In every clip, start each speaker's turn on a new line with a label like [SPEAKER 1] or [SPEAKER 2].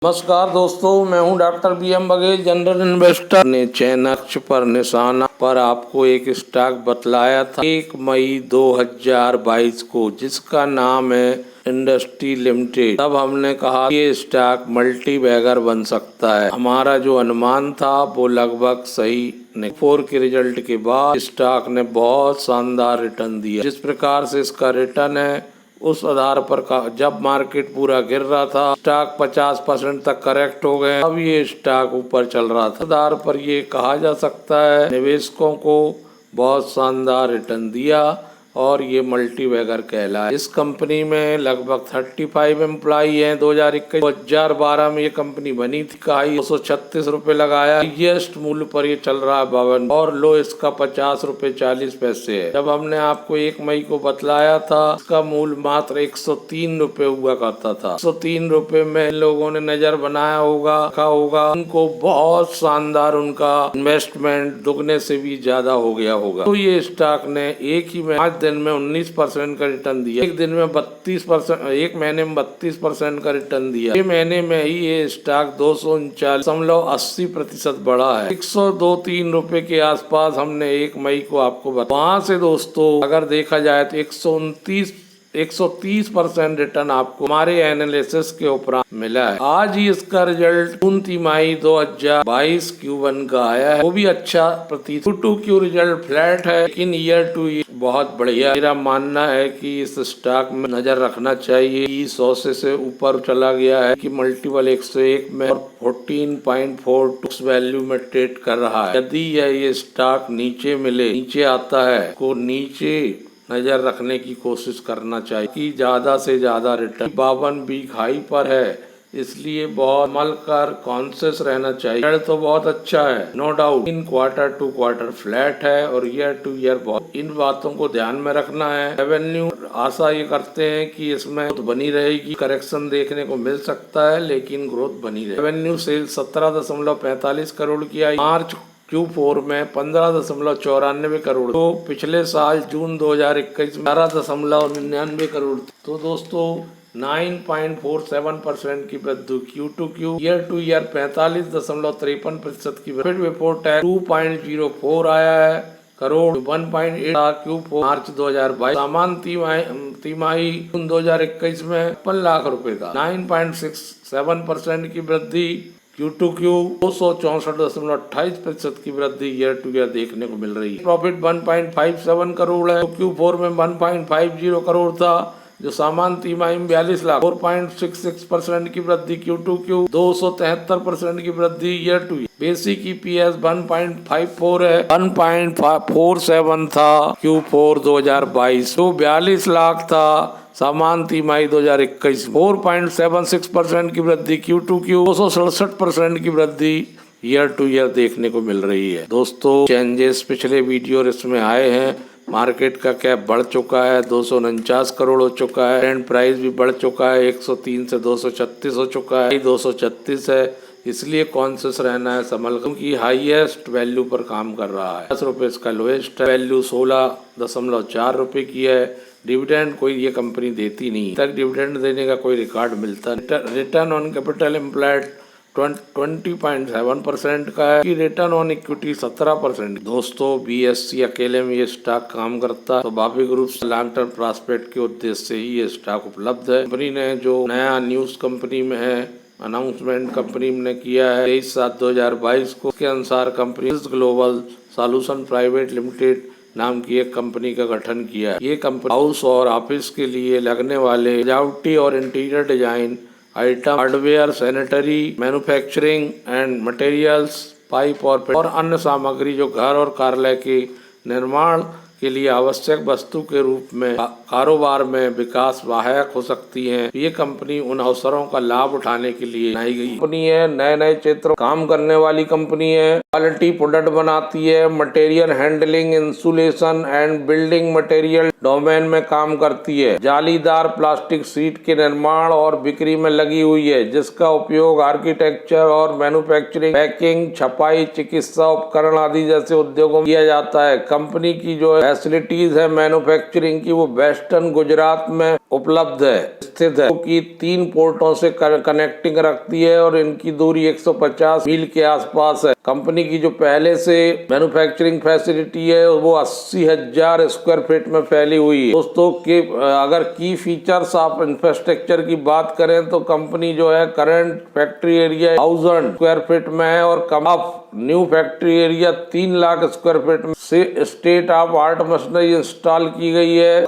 [SPEAKER 1] नमस्कार दोस्तों, मैं हूं doctor BM Baghel, general investor ने चयन अक्ष पर निशाना पर आपको एक स्टॉक बतलाया था 1 मई 2022 को, जिसका नाम है इंडस्ट्री लिमिटेड। तब हमने कहा ये स्टॉक मल्टी बैगर बन सकता है। हमारा जो अनुमान था वो लगभग सही ने 4 के रिजल्ट के बाद स्टॉक ने बहुत शानदार रिटर्न दिया। जिस प्रकार से इसका रिटर्न है उस आधार पर जब मार्केट पूरा गिर रहा था, स्टॉक 50% तक करेक्ट हो गए, अब ये स्टॉक ऊपर चल रहा था। आधार पर ये कहा जा सकता है निवेशकों को बहुत शानदार रिटर्न दिया और ये मल्टी बैगर कहलाए। इस कंपनी में लगभग 35 एम्प्लॉई हैं। 2012 में ये कंपनी बनी थी। कहाई 236 रुपए लगाया। हाईएस्ट मूल्य पर ये चल रहा है 52 और लो इसका 50 रुपए 40 पैसे है। जब हमने आपको 1 मई को बतलाया था, इसका मूल्य मात्र 103 रुपए हुआ करता था। 103 रुपए में लोगों ने नजर बनाया होगा, रखा होगा, उनको बहुत शानदार उनका इन्वेस्टमेंट दुगने से भी ज्यादा हो गया होगा। तो ये स्टॉक ने एक ही में 5 दिन में 19% का रिटर्न दिया। एक दिन में 32%, एक महीने में 32% का रिटर्न दिया। 6 महीने में ही ये स्टॉक 239.80% बढ़ा है। 102-3 रुपए के आसपास हमने 1 मई को आपको बताया। वहां से दोस्तों अगर देखा जाए तो 130% रिटर्न आपको हमारे एनालिसिस के उपरांत मिला है। आज ही इसका रिजल्ट 29 तिमाही 2022 Q1 का आया है, वो भी अच्छा प्रतीत। Q2 रिजल्ट फ्लैट है, लेकिन ईयर टू ईयर बहुत बढ़िया। मेरा मानना है कि इस स्टॉक में नजर रखना चाहिए। 100 से ऊपर चला गया है कि मल्टीपल 101 में और 14.42 वैल्यू में ट्रेड कर रहा है। यदि ये स्टॉक नीचे मिले, नीचे आता है को नीचे नजर रखने की कोशिश करना चाहिए कि ज्यादा से ज्यादा रिटर्न। 52 वीक हाई पर है, इसलिए बहुत संभल कर कॉन्शियस रहना चाहिए। रिजल्ट तो बहुत अच्छा है, no doubt. In quarter to quarter flat है और ईयर टू ईयर बहुत। इन बातों को ध्यान में रखना है। रेवेन्यू आशा ये करते हैं कि इसमें ग्रोथ बनी रहेगी। करेक्शन देखने को मिल सकता है, लेकिन ग्रोथ बनी रहेगी। रेवेन्यू सेल 17.45 करोड़ की आई। मार्च Q4 में 15.94 करोड़, तो पिछले साल जून 2021 में 12.99 करोड़। तो दोस्तों 9.47% की वृद्धि। Q2 ईयर टू ईयर 45.53% की वृद्धि। बिफोर टैक्स 2.04 आया है करोड़, 1.8 Q4 मार्च 2022। सामान तिमाही जून 2021 में 56 लाख रुपए का 9.67% की वृद्धि। Q2 264.28% की वृद्धि ईयर टू ईयर देखने को मिल रही है। प्रॉफिट 1.57 करोड़ है, Q4 में 1.50 करोड़ था, जो सामान तिमाही में 42 लाख। 4.66% की वृद्धि। Q2 273% की वृद्धि year two year. Basic EPS 1.54 है, 1.47 था Q4 2022, तो 42 लाख था सामान तिमाही 2021। 4.76% की वृद्धि। Q2 267% की वृद्धि ईयर टू ईयर देखने को मिल रही है। दोस्तों चेंजेस पिछले वीडियो इसमें आए हैं। मार्केट का कैप बढ़ चुका है, 249 करोड़ हो चुका है। करंट प्राइस भी बढ़ चुका है, 103 से 236 हो चुका है, 236 है। इसलिए कॉन्शियस रहना है, संभल, क्योंकि हाईएस्ट वैल्यू पर काम कर रहा है। 10 रुपए इसका लोएस्ट वैल्यू 16.4 रुपए की है। डिविडेंड कोई ये कंपनी देती नहीं, तक डिविडेंड देने का कोई रिकॉर्ड मिलता नहीं। रिटर्न ऑन कैपिटल एम्प्लॉयड 20.7% का है कि रिटर्न ऑन इक्विटी 17%। दोस्तों BSE अकेले में ये स्टॉक काम करता है, तो Bapi group long term prospect के उद्देश्य से ही ये स्टॉक उपलब्ध है। कंपनी ने जो नया न्यूज कंपनी में है, अनाउंसमेंट कंपनी ने किया है 23/7/2022 को, के अनुसार company global solution private limited नाम की एक कंपनी का गठन किया है। ये कंपनी हाउस और ऑफिस के लिए लगने वाले सजावटी और interior design item, hardware, sanitary, manufacturing and materials, pipe और अन्य सामग्री जो घर और कार्यालय के निर्माण के लिए आवश्यक वस्तु के रूप में कारोबार में विकास सहायक हो सकती है। ये कंपनी उन अवसरों का लाभ उठाने के लिए बनाई गई कंपनी है। नए नए क्षेत्रों काम करने वाली कंपनी है। क्वालिटी प्रोडक्ट बनाती है। Material handling, insulation and building material domain में काम करती है। जालीदार प्लास्टिक शीट के निर्माण और बिक्री में लगी हुई है, जिसका उपयोग आर्किटेक्चर और मैन्युफैक्चरिंग, पैकिंग, छपाई, चिकित्सा उपकरण आदि जैसे उद्योगों में किया जाता है। कंपनी की जो फैसिलिटीज है मैन्युफैक्चरिंग की, वो वेस्टर्न गुजरात में उपलब्ध है। स्थित है, कि 3 पोर्टों से कनेक्टिंग रखती है और इनकी दूरी 150 मील के आसपास है। कंपनी की जो पहले से मैन्युफैक्चरिंग फैसिलिटी है वो 80,000 स्क्वायर फीट में फैली हुई है। दोस्तों के अगर की फीचर्स ऑफ इंफ्रास्ट्रक्चर की बात करें तो कंपनी जो है current factory area 1000 square feet में है और new factory area 3 lakh square feet में से state of art machinery install की गई है।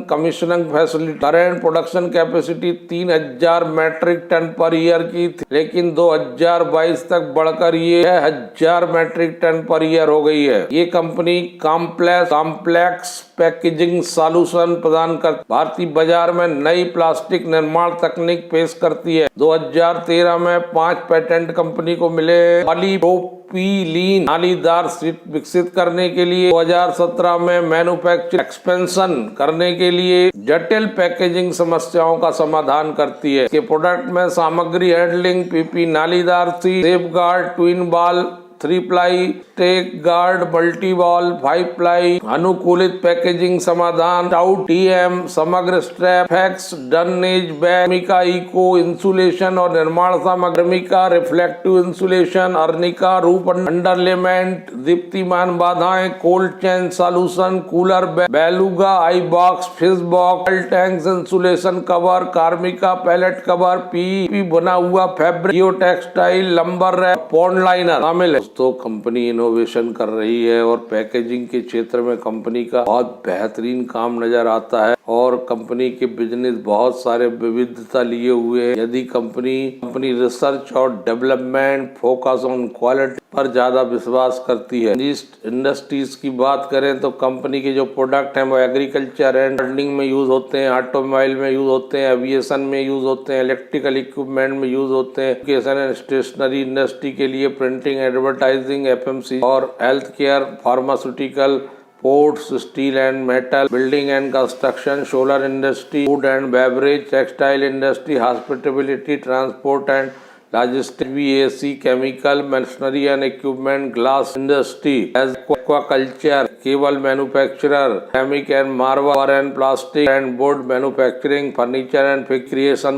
[SPEAKER 1] Commissioning facility current production capacity 3000 metric ton per year की थी, लेकिन 2022 तक बढ़कर ये 1000 मैट्रिक टन पर ईयर हो गई है। ये कंपनी कॉम्प्लेक्स पैकेजिंग सॉल्यूशन प्रदान कर भारतीय बाजार में नई प्लास्टिक निर्माण तकनीक पेश करती है। 2013 में 5 पेटेंट कंपनी को मिले। पॉलीप्रोपिलीन नालीदार शीट विकसित करने के लिए 2017 में मैन्युफैक्चरिंग एक्सपेंशन करने के लिए जटिल पैकेजिंग समस्याओं का समाधान करती है। इसके प्रोडक्ट में सामग्री हैंडलिंग, पीपी नालीदार sheet, safeguard, twin ball, 3 ply, tech guard, multi ball, 5 ply, अनुकूलित पैकेजिंग समाधान, टाउट टीएम, समग्र strap, fax, dunnage bag, eco insulation और निर्माण सामग्री का रिफ्लेक्टिव इंसुलेशन, अर्निका रूप अंडरलेमेंट, दीप्तिमान बाधाएं, cold chain solution, cooler Beluga, ice box, fish box, tanks insulation cover, कार्मिका पैलेट कवर, पीपी बना हुआ fabric, geo textile, lumber wrap, pond liner शामिल है। तो कंपनी इनोवेशन कर रही है और पैकेजिंग के क्षेत्र में कंपनी का बहुत बेहतरीन काम नजर आता है और कंपनी के बिजनेस बहुत सारे विविधता लिए हुए है। यदि कंपनी रिसर्च और डेवलपमेंट, फोकस ऑन क्वालिटी पर ज्यादा विश्वास करती है। इंडस्ट्रीज की बात करें तो कंपनी के जो प्रोडक्ट हैं वो एग्रीकल्चर एंड गार्डनिंग में यूज होते हैं, ऑटोमोबाइल में यूज होते हैं, एविएशन में यूज होते हैं, इलेक्ट्रिकल इक्विपमेंट में यूज होते हैं, एजुकेशन एंड स्टेशनरी इंडस्ट्री के लिए प्रिंटिंग, एडवर्टाइजिंग, एफएमसी और health care, pharmaceutical, ports, steel and metal, building and construction, solar industry, food and beverage, textile industry, hospitality, transport and logistic, VAC, chemical, machinery and equipment, glass industry, aquaculture, cable manufacturer, chemic and marble and plastic and board manufacturing, furniture and creation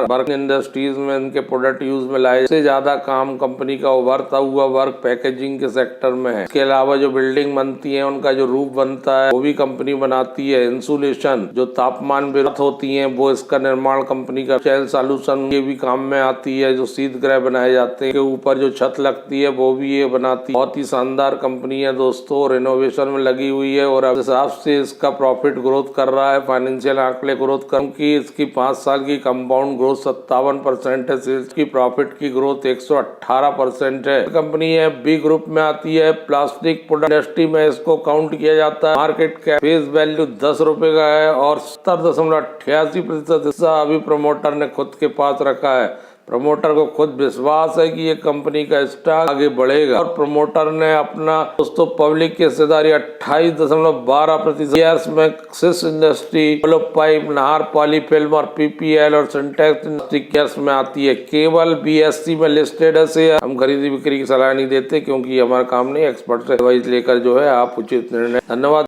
[SPEAKER 1] work industries में इनके product use में लाए। इससे ज्यादा काम company का उभरता हुआ वर्क पैकेजिंग के सेक्टर में है। इसके अलावा जो बिल्डिंग बनती है उनका जो रूफ बनता है वो भी कंपनी बनाती है। इंसुलेशन जो तापमान विरत होती है वो इसका निर्माण कंपनी का। चैन सॉल्यूशन ये भी काम में आती है। जो शीतगृह बनाए जाते हैं के ऊपर जो छत लगती है वो भी ये बनाती है। बहुत ही शानदार कंपनी है दोस्तों और इनोवेशन में लगी हुई है और अब हिसाब से इसका प्रॉफिट ग्रोथ कर रहा है। फाइनेंशियल आंकड़े ग्रोथ क्योंकि इसकी 5 साल की कंपाउंड ग्रोथ 57% है। सेल्स की प्रॉफिट की ग्रोथ 118% है। कंपनी है बी ग्रुप में आती है। प्लास्टिक प्रोडक्ट इंडस्ट्री में इसको काउंट किया जाता है। मार्केट कैप फेस वैल्यू 10 रुपए का है और 70.88% हिस्सा अभी प्रमोटर ने खुद के पास रखा है। प्रमोटर को खुद विश्वास है कि ये कंपनी का स्टॉक आगे बढ़ेगा और प्रमोटर ने अपना दोस्तों पब्लिक की हिस्सेदारी 28.12% शेयर्स में सिस इंडस्ट्री, पाइप, नाहर पॉलीफिल्म और PPL और सिंटेक्स इंडस्ट्री शेयर्स में आती है। केवल BSE में लिस्टेड है शेयर। हम खरीदी बिक्री की सलाह नहीं देते क्योंकि हमारा काम नहीं, एक्सपर्ट से एडवाइस लेकर जो है आप उचित निर्णय। धन्यवाद।